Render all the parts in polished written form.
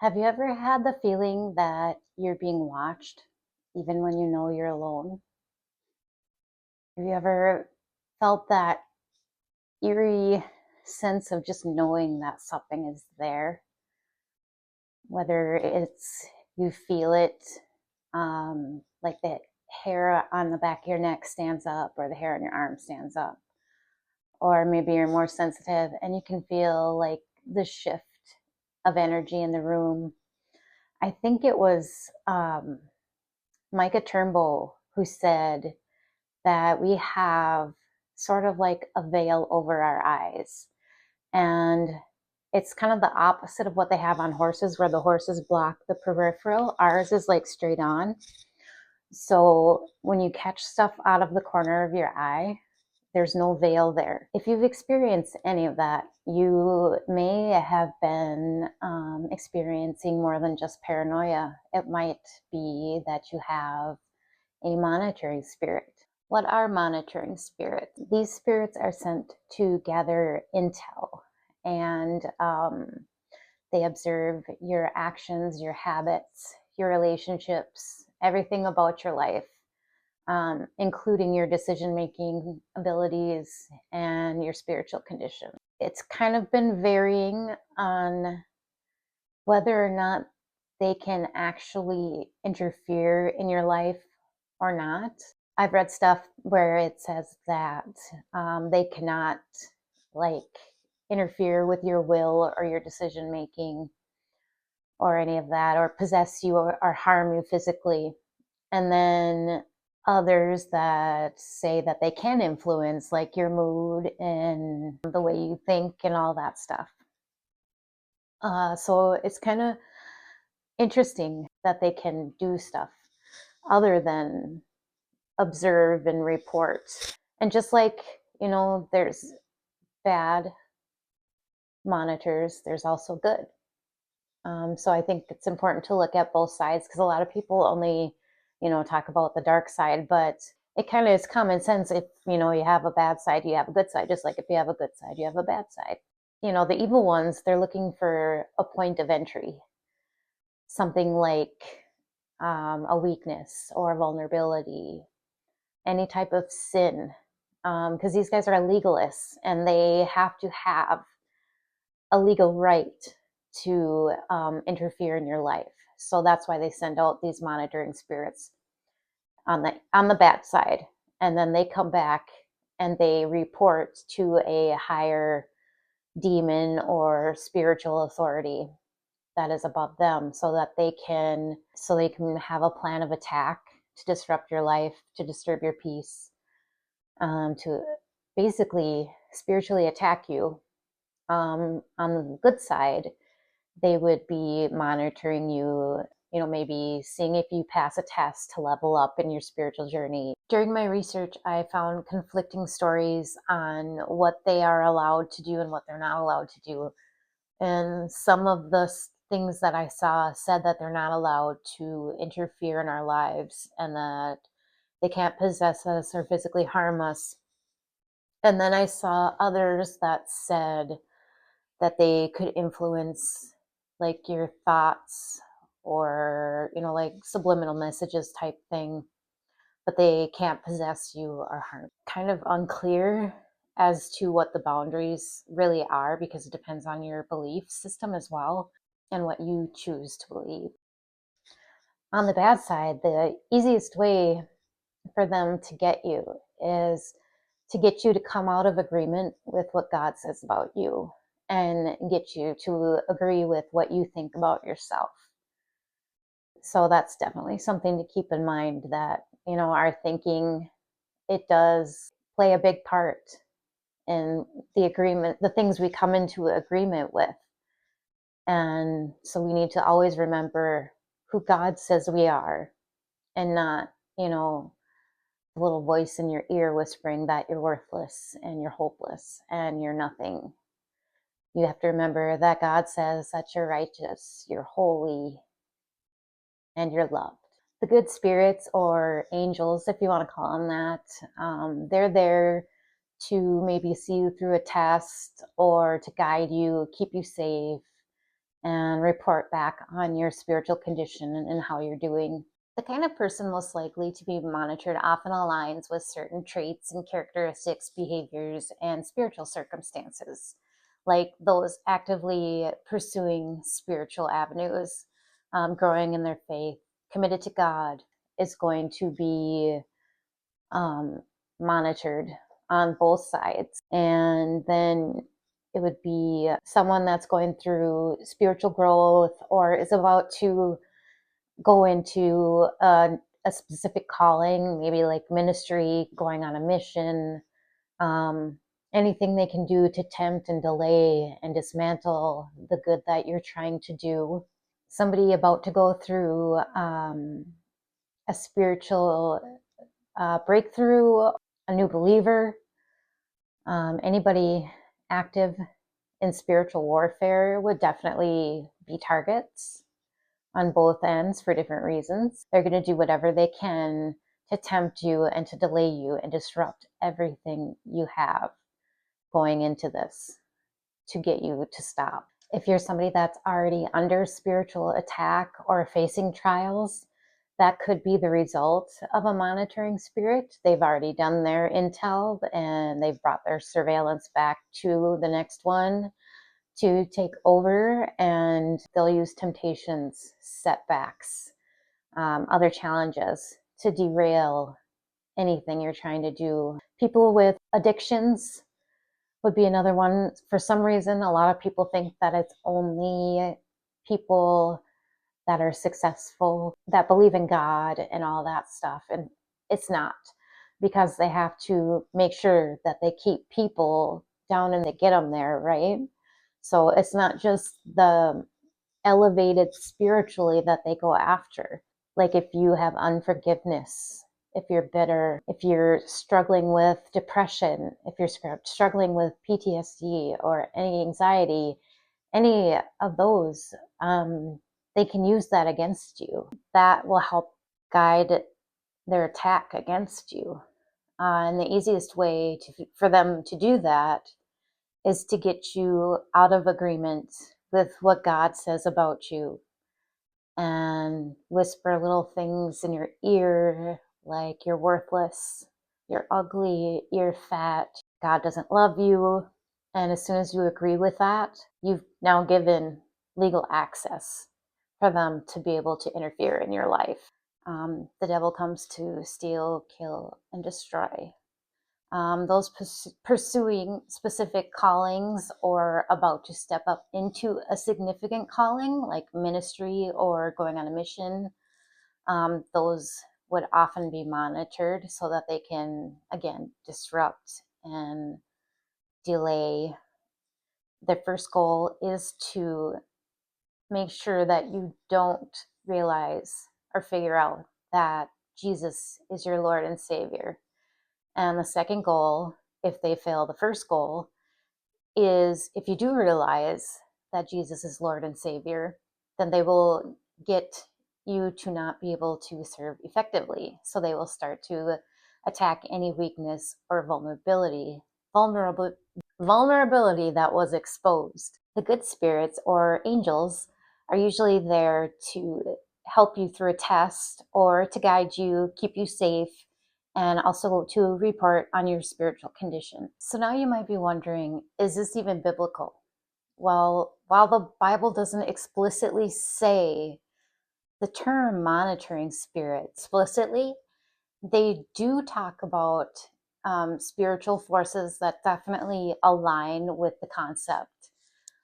Have you ever had the feeling that you're being watched, even when you know you're alone? Have you ever felt that eerie sense of just knowing that something is there? Whether it's you feel it, like the hair on the back of your neck stands up, or the hair on your arm stands up, or maybe you're more sensitive and you can feel like the shift of energy in the room. I think it was Micah Turnbull who said that we have sort of like a veil over our eyes. And it's kind of the opposite of what they have on horses, where the horses block the peripheral. Ours is like straight on. So when you catch stuff out of the corner of your eye, there's no veil there. If you've experienced any of that, you may have been experiencing more than just paranoia. It might be that you have a monitoring spirit. What are monitoring spirits? These spirits are sent to gather intel, and they observe your actions, your habits, your relationships, everything about your life, including your decision-making abilities and your spiritual condition. It's kind of been varying on whether or not they can actually interfere in your life or not. I've read stuff where it says that they cannot like interfere with your will or your decision making or any of that, or possess you or harm you physically. And then others that say that they can influence like your mood and the way you think and all that stuff. So it's kind of interesting that they can do stuff other than observe and report. And just like, there's bad monitors, there's also good. So I think it's important to look at both sides, because a lot of people only, talk about the dark side, but it kind of is common sense. If, you have a bad side, you have a good side, just like if you have a good side, you have a bad side. The evil ones, they're looking for a point of entry, something like a weakness or a vulnerability, any type of sin, because these guys are legalists and they have to have a legal right to interfere in your life. So that's why they send out these monitoring spirits on the bad side, and then they come back and they report to a higher demon or spiritual authority that is above them, so they can have a plan of attack to disrupt your life, to disturb your peace, to basically spiritually attack you. On the good side, they would be monitoring you, maybe seeing if you pass a test to level up in your spiritual journey. During my research, I found conflicting stories on what they are allowed to do and what they're not allowed to do. And some of the things that I saw said that they're not allowed to interfere in our lives and that they can't possess us or physically harm us. And then I saw others that said that they could influence like your thoughts, or, like subliminal messages type thing, but they can't possess you or harm. Kind of unclear as to what the boundaries really are, because it depends on your belief system as well and what you choose to believe. On the bad side, the easiest way for them to get you is to get you to come out of agreement with what God says about you and get you to agree with what you think about yourself. So that's definitely something to keep in mind, that, our thinking, it does play a big part in the things we come into agreement with. And so we need to always remember who God says we are, and not, the little voice in your ear whispering that you're worthless and you're hopeless and you're nothing. You have to remember that God says that you're righteous, you're holy, and you're loved. The good spirits, or angels, if you want to call them that, they're there to maybe see you through a test, or to guide you, keep you safe, and report back on your spiritual condition and how you're doing. The kind of person most likely to be monitored often aligns with certain traits and characteristics, behaviors, and spiritual circumstances, like those actively pursuing spiritual avenues, growing in their faith, committed to God, is going to be monitored on both sides. And then it would be someone that's going through spiritual growth or is about to go into a specific calling, maybe like ministry, going on a mission, anything they can do to tempt and delay and dismantle the good that you're trying to do. Somebody about to go through a spiritual breakthrough, a new believer, anybody active in spiritual warfare would definitely be targets on both ends for different reasons. They're going to do whatever they can to tempt you and to delay you and disrupt everything you have going into this to get you to stop. If you're somebody that's already under spiritual attack or facing trials, that could be the result of a monitoring spirit. They've already done their intel and they've brought their surveillance back to the next one to take over, and they'll use temptations, setbacks, other challenges to derail anything you're trying to do. People with addictions would be another one. For some reason, a lot of people think that it's only people that are successful, that believe in God and all that stuff. And it's not, because they have to make sure that they keep people down and they get them there, right? So it's not just the elevated spiritually that they go after. Like if you have unforgiveness, if you're bitter, if you're struggling with depression, if you're struggling with PTSD or any anxiety, any of those, they can use that against you. That will help guide their attack against you. And the easiest way for them to do that is to get you out of agreement with what God says about you and whisper little things in your ear like you're worthless, you're ugly, you're fat, God doesn't love you. And as soon as you agree with that, you've now given legal access for them to be able to interfere in your life. The devil comes to steal, kill, and destroy. Those pursuing specific callings or about to step up into a significant calling like ministry or going on a mission, those would often be monitored so that they can, again, disrupt and delay. Their first goal is to make sure that you don't realize or figure out that Jesus is your Lord and Savior. And the second goal, if they fail the first goal, is if you do realize that Jesus is Lord and Savior, then they will get you to not be able to serve effectively. So they will start to attack any weakness or vulnerability that was exposed. The good spirits or angels are usually there to help you through a test or to guide you, keep you safe, and also to report on your spiritual condition. So now you might be wondering, is this even biblical? Well, while the Bible doesn't explicitly say the term monitoring spirit explicitly, they do talk about spiritual forces that definitely align with the concept.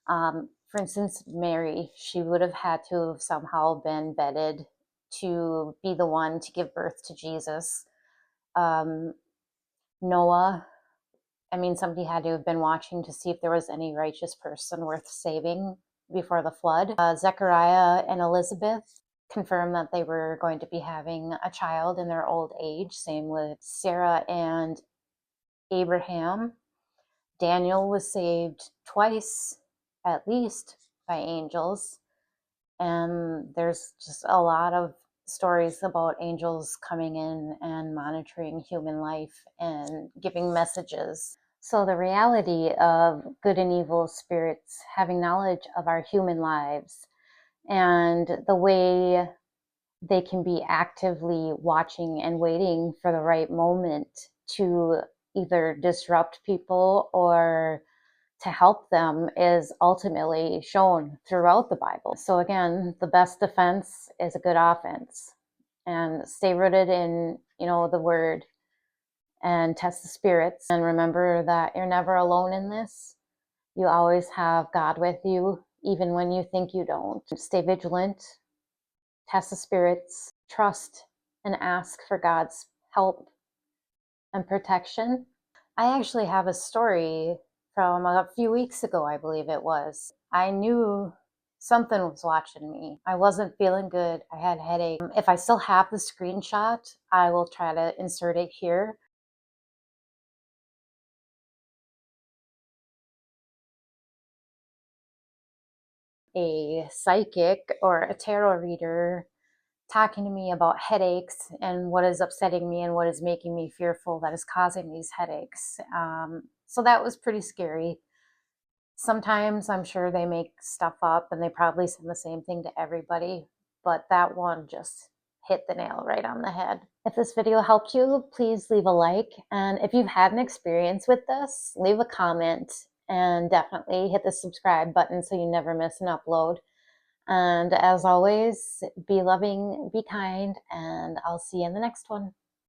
For instance, Mary, she would have had to have somehow been vetted to be the one to give birth to Jesus. Noah, somebody had to have been watching to see if there was any righteous person worth saving before the flood. Zechariah and Elizabeth confirmed that they were going to be having a child in their old age. Same with Sarah and Abraham. Daniel was saved twice, at least, by angels. And there's just a lot of stories about angels coming in and monitoring human life and giving messages. So the reality of good and evil spirits having knowledge of our human lives and the way they can be actively watching and waiting for the right moment to either disrupt people or to help them is ultimately shown throughout the Bible. So again, the best defense is a good offense. And stay rooted in, the word, and test the spirits. And remember that you're never alone in this. You always have God with you, even when you think you don't. Stay vigilant, test the spirits, trust, and ask for God's help and protection. I actually have a story from a few weeks ago, I believe it was. I knew something was watching me. I wasn't feeling good. I had a headache. If I still have the screenshot, I will try to insert it here. A psychic or a tarot reader talking to me about headaches and what is upsetting me and what is making me fearful that is causing these headaches. So that was pretty scary. Sometimes I'm sure they make stuff up and they probably send the same thing to everybody, but that one just hit the nail right on the head. If this video helped you, please leave a like. And if you've had an experience with this, leave a comment and definitely hit the subscribe button so you never miss an upload. And as always, be loving, be kind, and I'll see you in the next one.